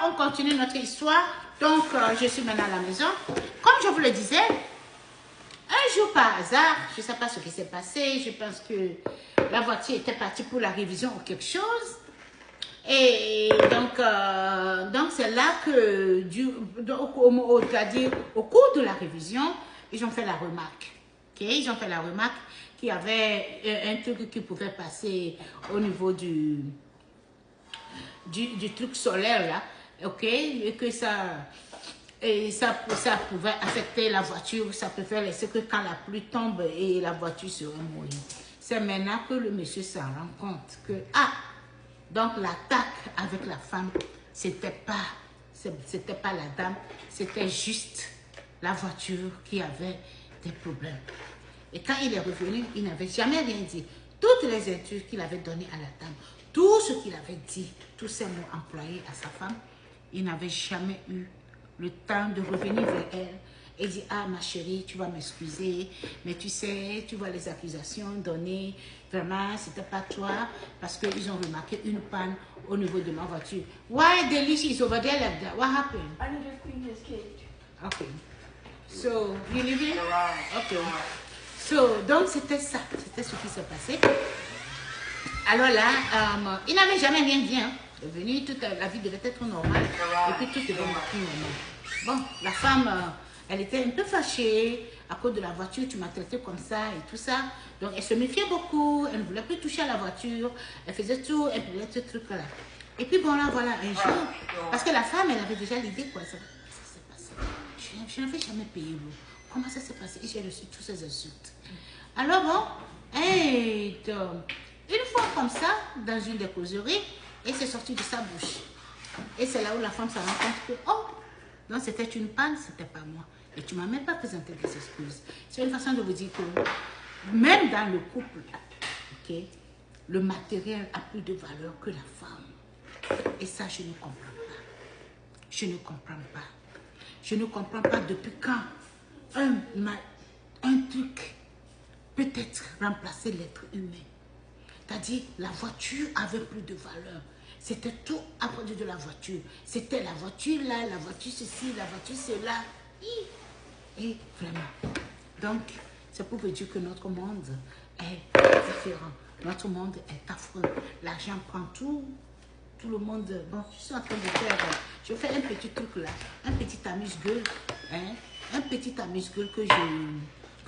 on continue notre histoire. Donc, je suis maintenant à la maison. Comme je vous le disais, un jour par hasard, je ne sais pas ce qui s'est passé. Je pense que la voiture était partie pour la révision ou quelque chose. Et donc c'est là que, au cours de la révision, ils ont fait la remarque. Okay? Ils ont fait la remarque qu'il y avait un truc qui pouvait passer au niveau du truc solaire là, ok, et que ça pouvait affecter la voiture, ça pouvait laisser que quand la pluie tombe et la voiture serait mouillée. C'est maintenant que le monsieur s'en rend compte que, donc l'attaque avec la femme, c'était pas la dame, c'était juste la voiture qui avait des problèmes. Et quand il est revenu, il n'avait jamais rien dit. Toutes les injures qu'il avait données à la dame, tout ce qu'il avait dit, tous ces mots employés à sa femme, il n'avait jamais eu le temps de revenir vers elle et dire, ma chérie, tu vas m'excuser, mais tu sais, tu vois les accusations données, vraiment, c'était pas toi, parce qu'ils ont remarqué une panne au niveau de ma voiture. Why Delish is over there like that? What happened? I need to clean his cage. Okay. So, you leave it? Okay. So, donc c'était ça, c'était ce qui s'est passé. Alors là, il n'avait jamais rien dit. Hein. Devenu, toute la vie devait être normale. Et puis tout devait être plus normal. Bon, la femme, elle était un peu fâchée à cause de la voiture. Tu m'as traité comme ça et tout ça. Donc elle se méfiait beaucoup. Elle ne voulait plus toucher à la voiture. Elle faisait tout. Elle faisait ce truc-là. Et puis bon, là, voilà, un jour. Parce que la femme, elle avait déjà l'idée, quoi. Ça s'est passé. Je n'avais jamais payé l'eau. Comment ça s'est passé? Et j'ai reçu toutes ces insultes. Alors bon, et une fois comme ça, dans une des causeries, et c'est sorti de sa bouche. Et c'est là où la femme se rend compte que, donc c'était une panne, c'était pas moi. Et tu m'as même pas présenté des excuses. C'est une façon de vous dire que, même dans le couple, ok, le matériel a plus de valeur que la femme. Et ça, je ne comprends pas. Je ne comprends pas. Je ne comprends pas depuis quand un truc peut être remplacer l'être humain. C'est-à-dire, la voiture avait plus de valeur. C'était tout à propos de la voiture. C'était la voiture là, la voiture ceci, la voiture cela. Et vraiment. Donc, c'est pour vous dire que notre monde est différent. Notre monde est affreux. L'argent prend tout. Tout le monde... Bon, je suis en train de faire... Je fais un petit truc là. Un petit amuse-gueule. Hein, un petit amuse-gueule que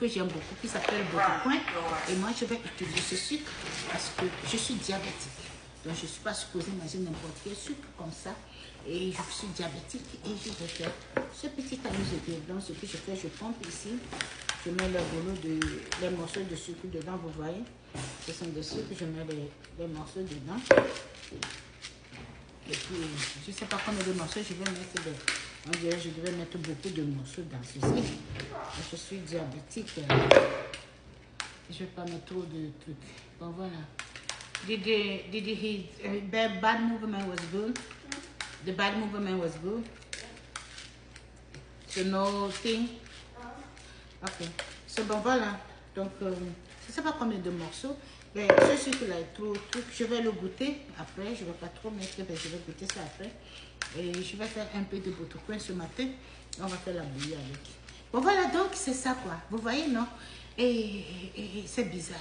j'aime beaucoup, qui s'appelle Beauty Point. Et moi, je vais utiliser ce sucre parce que je suis diabétique. Donc, je ne suis pas supposée manger n'importe quel sucre comme ça. Et je suis diabétique et je vais faire ce petit amuse-gueule. Donc, ce que je fais, je pompe ici. Je mets les morceaux de sucre dedans, vous voyez. Ce sont des sucres, je mets les morceaux dedans. Et puis, je ne sais pas combien de morceaux je vais mettre dedans. On dirait que je devais mettre beaucoup de morceaux dans ceci. Je suis diabétique. Je ne vais pas mettre trop de trucs. Bon, voilà. The bad movement was good? The bad movement was good? So no thing? Ok. So, bon, voilà. Donc, je ne sais pas combien de morceaux. Mais ce sucre-là est trop truc. Je vais le goûter après. Je ne vais pas trop mettre, mais je vais goûter ça après. Et je vais faire un peu de botocoin ce matin. On va faire la bouillie avec. Bon, voilà, donc c'est ça, quoi. Vous voyez, non? Et c'est bizarre.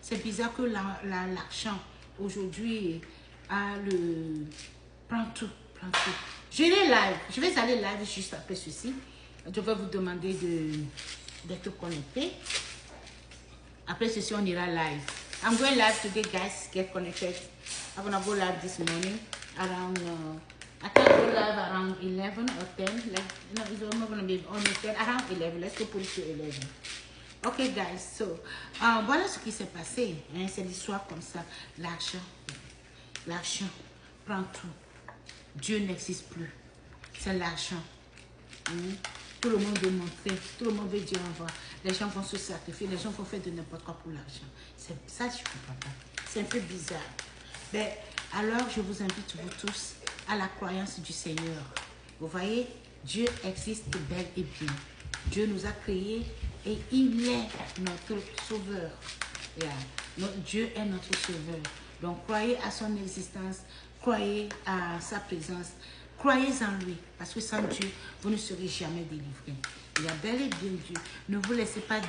C'est bizarre que l'argent, aujourd'hui, prend tout. Je vais live. Je vais aller live juste après ceci. Je vais vous demander d'être connecté. Après ceci, on ira live. I'm going live today, guys. Get connected. I'm going to go live this morning around... I can go live around 11 or 10. Like, no, it's not going to be almost 10. Around 11. Let's go put it to 11. Okay, guys. So, voilà ce qui s'est passé. Hein, c'est l'histoire comme ça. L'argent prend tout. Dieu n'existe plus. C'est l'argent. Tout le monde veut montrer. Tout le monde veut dire au revoir. Les gens vont se sacrifier. Les gens vont faire de n'importe quoi pour l'argent. C'est ça, je ne comprends pas. C'est un peu bizarre. Mais alors, je vous invite, vous tous, à la croyance du Seigneur. Vous voyez, Dieu existe bel et bien. Dieu nous a créés et il est notre sauveur. Dieu est notre sauveur. Donc, croyez à son existence, croyez à sa présence, Croyez en lui, parce que sans Dieu, vous ne serez jamais délivrés. Il y a bel et bien Dieu. Ne vous laissez pas les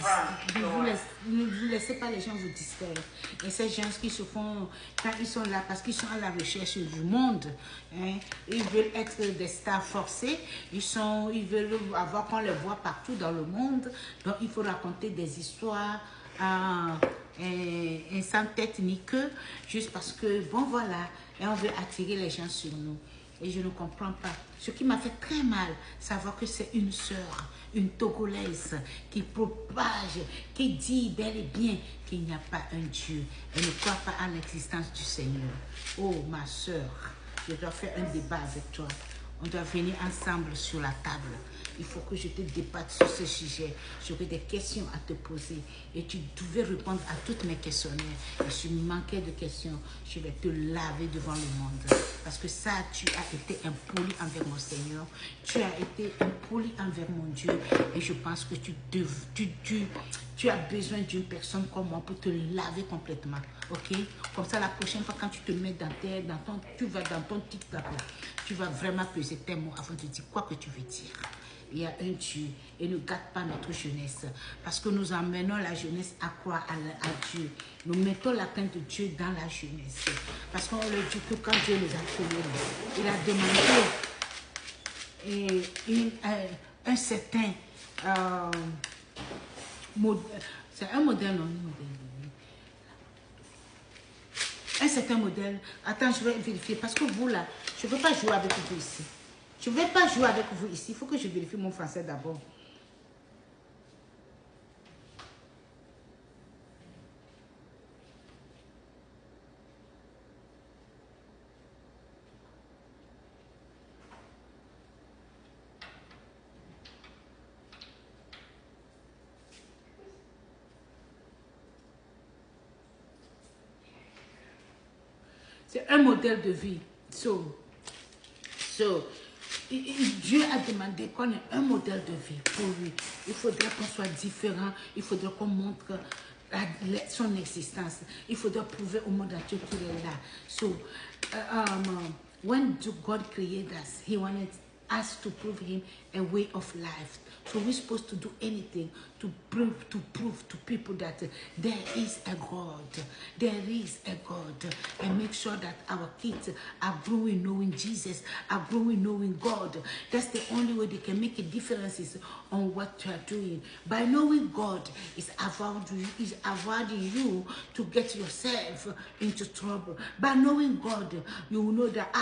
gens vous distraire. Et ces gens qui se font, quand ils sont là, parce qu'ils sont à la recherche du monde, hein, ils veulent être des stars forcées, ils veulent avoir qu'on les voit partout dans le monde. Donc il faut raconter des histoires sans tête ni queue, juste parce que, bon voilà, et on veut attirer les gens sur nous. Et je ne comprends pas. Ce qui m'a fait très mal, savoir que c'est une sœur, une Togolaise, qui propage, qui dit bel et bien qu'il n'y a pas un Dieu. Elle ne croit pas à l'existence du Seigneur. Oh, ma sœur, je dois faire un débat avec toi. On doit venir ensemble sur la table. Il faut que je te débatte sur ce sujet. J'aurai des questions à te poser et tu devais répondre à toutes mes questionnaires. Et si je manquais de questions, je vais te laver devant le monde. Parce que ça, tu as été impoli envers mon Seigneur. Tu as été impoli envers mon Dieu. Et je pense que tu as besoin d'une personne comme moi pour te laver complètement. Ok? Comme ça, la prochaine fois, quand tu te mets tu vas dans ton TikTok, tu vas vraiment peser tes mots avant de dire quoi que tu veux dire. Il y a un Dieu et ne gâte pas notre jeunesse. Parce que nous emmenons la jeunesse à croire à Dieu. Nous mettons la crainte de Dieu dans la jeunesse. Parce qu'on leur dit que quand Dieu nous a créés, il a demandé un certain c'est un modèle, non, un certain modèle. Attends, je vais vérifier. Parce que vous là, je ne veux pas jouer avec vous ici. Je ne vais pas jouer avec vous ici. Il faut que je vérifie mon français d'abord. C'est un modèle de vie. Dieu a demandé qu'on ait un modèle de vie pour lui. Il faudrait qu'on soit différent. Il faudrait qu'on montre son existence. Il faudrait prouver au monde entier qu'il est là. So, when God created us, He wanted us to prove Him a way of life. So we're supposed to do anything to prove to people that there is a God. There is a God. And make sure that our kids are growing knowing Jesus, are growing knowing God. That's the only way they can make a difference on what they are doing. By knowing God is avoiding you to get yourself into trouble. By knowing God, you will know that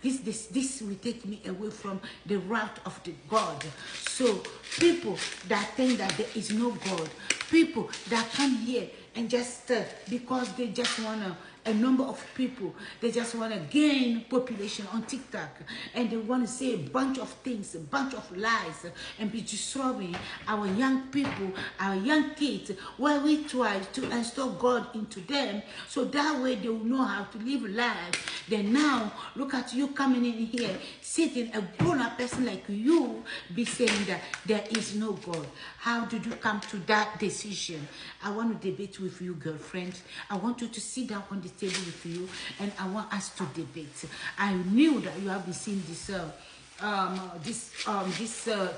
this will take me away from the route of the God. So people that think that there is no God, people that come here and just because they just want a number of people, they just want to gain population on TikTok, and they want to say a bunch of things, a bunch of lies, and be destroying our young people, our young kids, where we try to install God into them, so that way they will know how to live life. Then now, look at you coming in here, sitting, a grown-up person like you, be saying that there is no God. How did you come to that decision? I want to debate with you, girlfriend. I want you to sit down on the table with you, and I want us to debate. I knew that you have been seeing this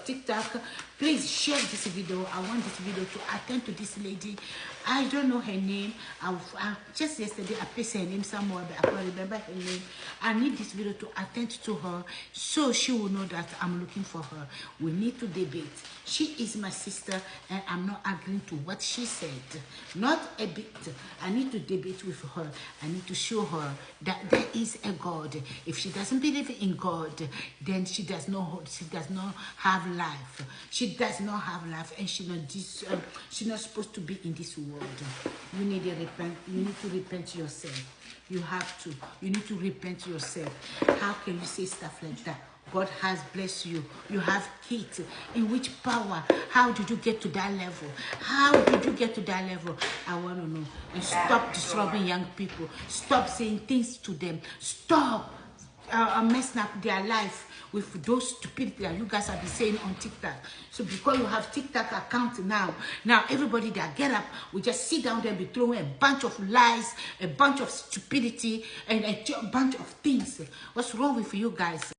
TikTok. Please share this video. I want this video to attend to this lady. I don't know her name. Just yesterday I pasted her name somewhere, but I can't remember her name. I need this video to attend to her so she will know that I'm looking for her. We need to debate. She is my sister and I'm not agreeing to what she said. Not a bit. I need to debate with her. I need to show her that there is a God. If she doesn't believe in God, then she does not have life. She does not have life, and she's not supposed to be in this world. You need to repent. You need to repent yourself. You have to. You need to repent yourself. How can you say stuff like that? God has blessed you. You have kids. In which power? How did you get to that level? How did you get to that level? I want to know. And stop disturbing young people. Stop saying things to them. Stop messing up their life with those stupidity that you guys have been saying on TikTok. So because you have TikTok account now everybody that get up will just sit down there and be throwing a bunch of lies, a bunch of stupidity, and a bunch of things. What's wrong with you guys?